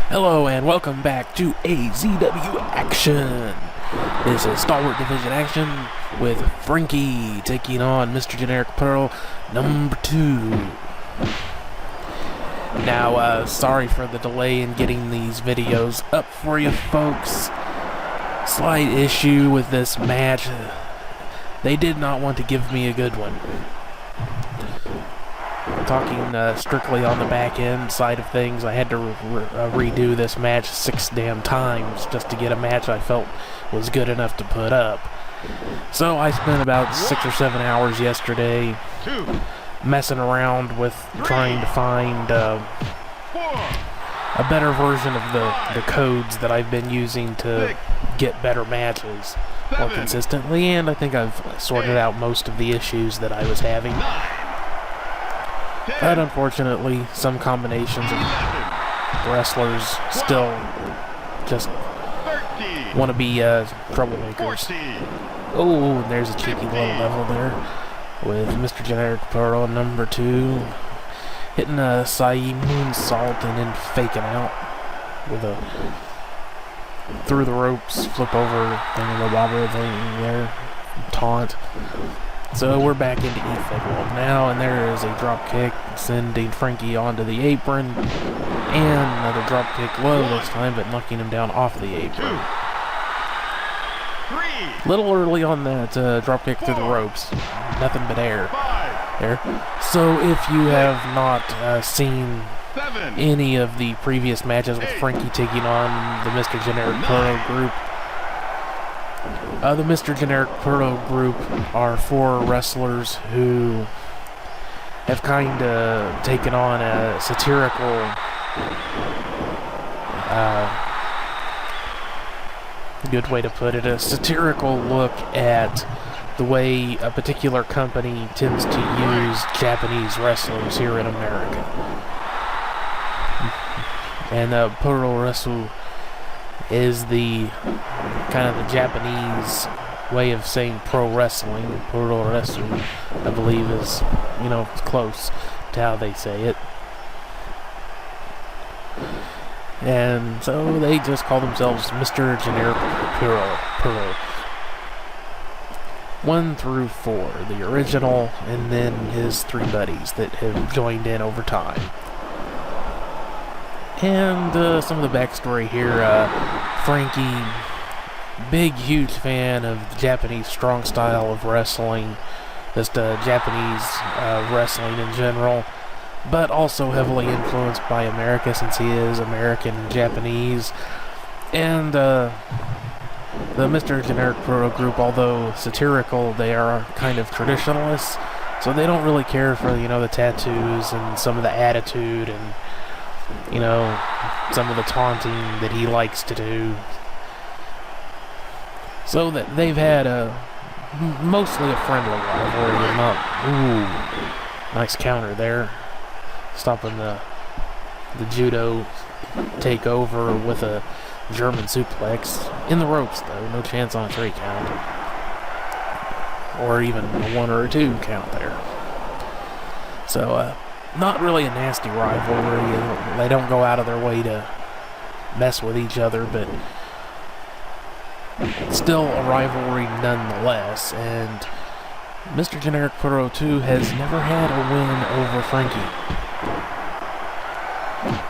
Hello and welcome back to AZW Action. This is Stalwart Division Action with Frankie taking on Mr. Genric Puro number 2. Now, sorry for the delay in getting these videos up for you folks. Slight issue with this match. They did not want to give me a good one. Talking strictly on the back end side of things, I had to redo this match 6 damn times just to get a match I felt was good enough to put up. So I spent about 6 or 7 hours yesterday messing around with trying to find a better version of the codes that I've been using to get better matches more consistently, and I think I've sorted out most of the issues that I was having. But unfortunately, some combinations of wrestlers still just want to be troublemakers. Oh, and there's a cheeky little level there with Mr. Genric Puro number 2 hitting a moonsault and then faking out with a through the ropes, flip over thing thing there, taunt. So we're back into E-Fed world now, and there is a drop kick sending Frankie onto the apron, and another drop kick low this time, but knocking him down off the apron. Little early on that drop kick through the ropes, nothing but air there. So if you have not seen any of the previous matches with Frankie taking on the Mr. Genric Puro group, the Mr. Genric Puro group are 4 wrestlers who have kind of taken on a satirical good way to put it, a satirical look at the way a particular company tends to use Japanese wrestlers here in America. And Puro Wrestle is the kind of the Japanese way of saying pro wrestling. Puro Wrestle, I believe, is, close to how they say it. And so they just call themselves Mr. Genric Puro. 1 through 4, the original, and then his 3 buddies that have joined in over time. And some of the backstory here, Frankie, big, huge fan of the Japanese strong style of wrestling, just Japanese wrestling in general, but also heavily influenced by America since he is American and Japanese. And the Mr. Genric Puro group, although satirical, they are kind of traditionalists, so they don't really care for, the tattoos and some of the attitude and some of the taunting that he likes to do. So that they've had mostly a friendly rivalry. Nice counter there, stopping the judo takeover with a German suplex in the ropes, though. No chance on a 3 count, or even a 1 or a 2 count there. So not really a nasty rivalry. They don't go out of their way to mess with each other, but still a rivalry nonetheless. And Mr. Genric Puro 2 has never had a win over Frankie.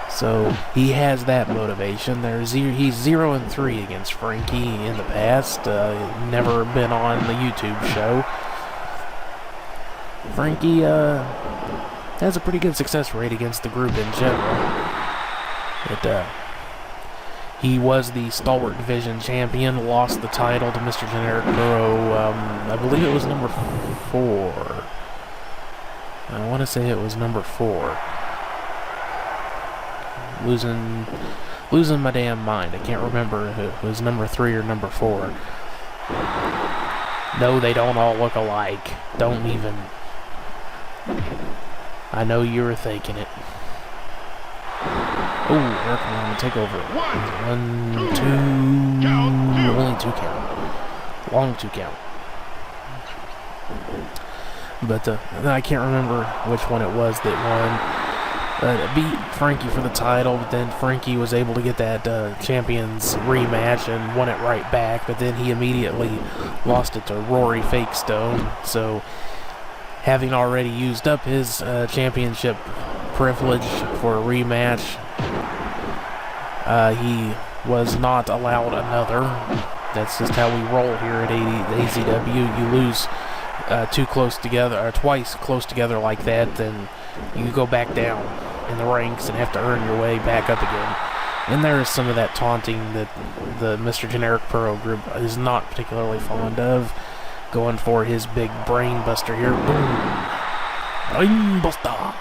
So he has that motivation. He's 0-3 against Frankie in the past. Never been on the YouTube show. Frankie has a pretty good success rate against the group in general. He was the Stalwart Division champion, lost the title to Mr. Genric Puro, I believe it was number 4. I want to say it was number 4. Losing my damn mind. I can't remember if it was number 3 or number 4. No, they don't all look alike. Don't even. I know you were thinking it. Oh, Eric, I'm going to take over. 1, 2, only 2 count. Long 2 count. But I can't remember which one it was that won. Beat Frankie for the title, but then Frankie was able to get that Champions rematch and won it right back, but then he immediately lost it to Rory Fakestone. So, having already used up his championship privilege for a rematch, he was not allowed another. That's just how we roll here at AZW. You lose too close together, or twice close together like that, then you go back down in the ranks and have to earn your way back up again. And there is some of that taunting that the Mr. Genric Puro group is not particularly fond of. Going for his big brain buster here. Boom! Brain buster!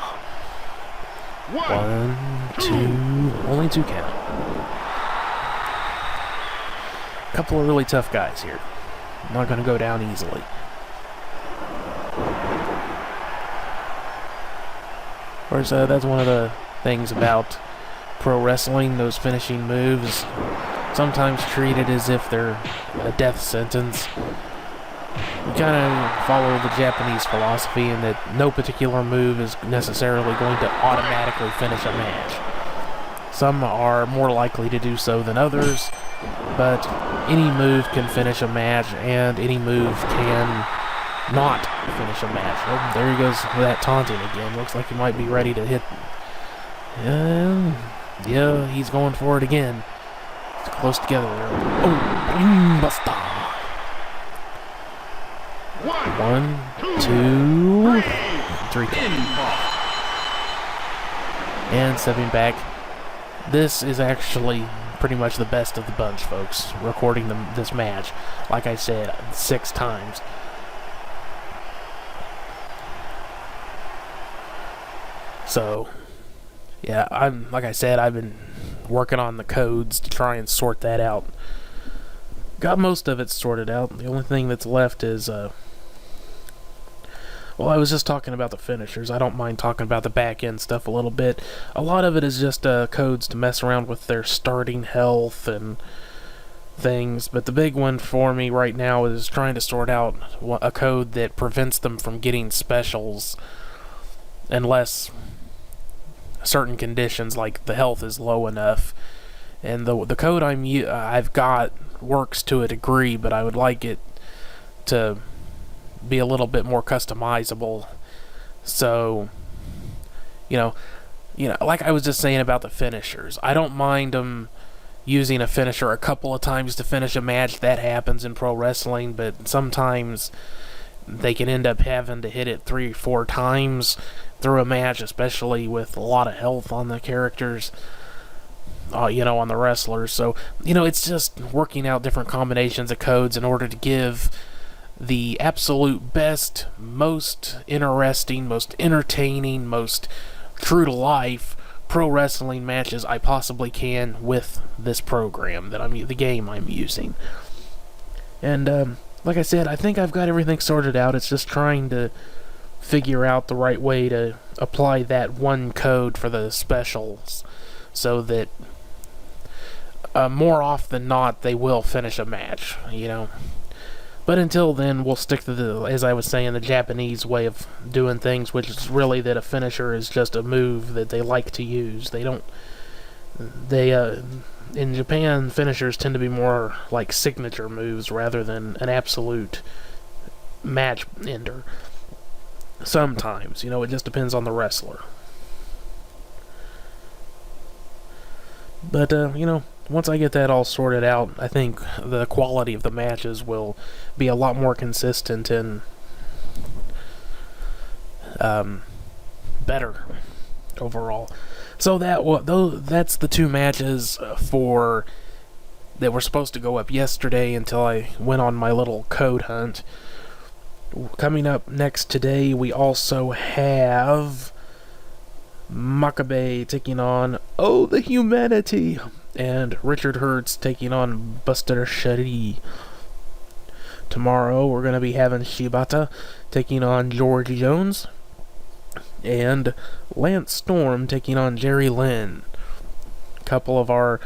1, 2, only 2 count. A couple of really tough guys here. Not going to go down easily. Of course, that's one of the things about pro wrestling, those finishing moves, sometimes treated as if they're a death sentence. You kind of follow the Japanese philosophy in that no particular move is necessarily going to automatically finish a match. Some are more likely to do so than others, but any move can finish a match, and any move can not finish a match. Oh, there he goes with that taunting again. Looks like he might be ready to hit. Yeah, he's going for it again. It's close together. Oh, brain buster. 1, 2, 3. And stepping back. This is actually pretty much the best of the bunch, folks. Recording this match, like I said, 6 times. So, yeah, like I said, I've been working on the codes to try and sort that out. Got most of it sorted out. The only thing that's left is, well, I was just talking about the finishers. I don't mind talking about the back-end stuff a little bit. A lot of it is just codes to mess around with their starting health and things, but the big one for me right now is trying to sort out a code that prevents them from getting specials unless certain conditions, like the health is low enough. And the code I've got works to a degree, but I would like it to be a little bit more customizable. So, you know, like I was just saying about the finishers, I don't mind them using a finisher a couple of times to finish a match. That happens in pro wrestling, but sometimes they can end up having to hit it 3 or 4 times through a match, especially with a lot of health on the characters, on the wrestlers. So, it's just working out different combinations of codes in order to give the absolute best, most interesting, most entertaining, most true to life pro wrestling matches I possibly can with this program the game I'm using. And like I said, I think I've got everything sorted out. It's just trying to figure out the right way to apply that one code for the specials so that more often than not they will finish a match, But until then, we'll stick to as I was saying, the Japanese way of doing things, which is really that a finisher is just a move that they like to use. In Japan, finishers tend to be more like signature moves rather than an absolute match ender. Sometimes, it just depends on the wrestler. But, once I get that all sorted out, I think the quality of the matches will be a lot more consistent and better overall. So that's the 2 matches that were supposed to go up yesterday until I went on my little code hunt. Coming up next today, we also have Makabe taking on the Humanity, and Richard Hertz taking on Buster Shari. Tomorrow, we're going to be having Shibata taking on George Jones, and Lance Storm taking on Jerry Lynn. A couple of our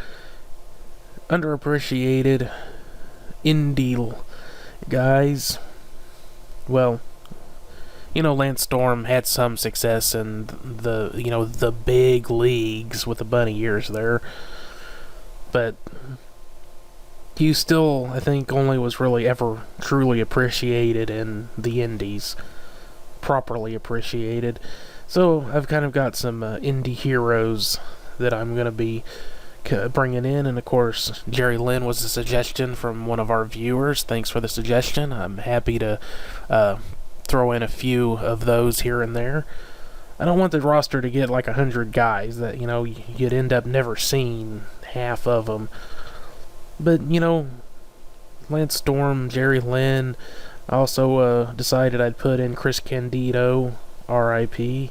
underappreciated indie guys. Well, you know, Lance Storm had some success in the, you know, the big leagues with the bunny ears there. But he still, I think, only was really ever truly appreciated in the indies. Properly appreciated. So I've kind of got some indie heroes that I'm going to be bringing in, and of course Jerry Lynn was a suggestion from one of our viewers. Thanks for the suggestion. I'm happy to throw in a few of those here and there. I don't want the roster to get like 100 guys that, you know, you'd end up never seeing half of them. But, you know, Lance Storm, Jerry Lynn. I also decided I'd put in Chris Candido, R.I.P.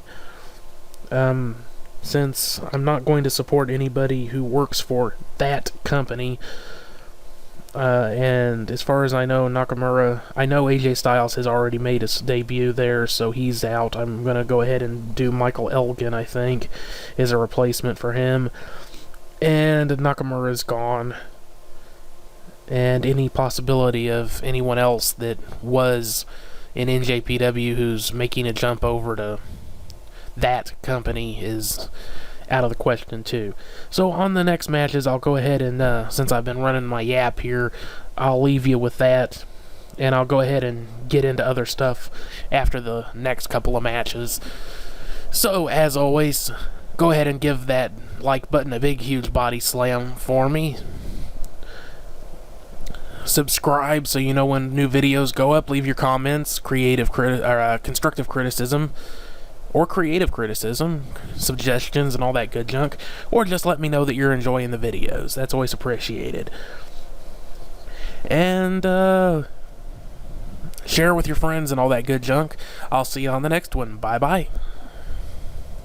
Since I'm not going to support anybody who works for that company, and as far as I know, Nakamura, I know AJ Styles has already made his debut there, so he's out. I'm going to go ahead and do Michael Elgin, I think, as a replacement for him. And Nakamura's gone. And any possibility of anyone else that was in NJPW who's making a jump over to that company is out of the question too. So on the next matches, I'll go ahead and, since I've been running my yap here, I'll leave you with that, and I'll go ahead and get into other stuff after the next couple of matches. So, as always, go ahead and give that like button a big, huge body slam for me. Subscribe so you know when new videos go up. Leave your comments, constructive criticism, or creative criticism, suggestions, and all that good junk. Or just let me know that you're enjoying the videos. That's always appreciated. And, share with your friends and all that good junk. I'll see you on the next one. Bye-bye.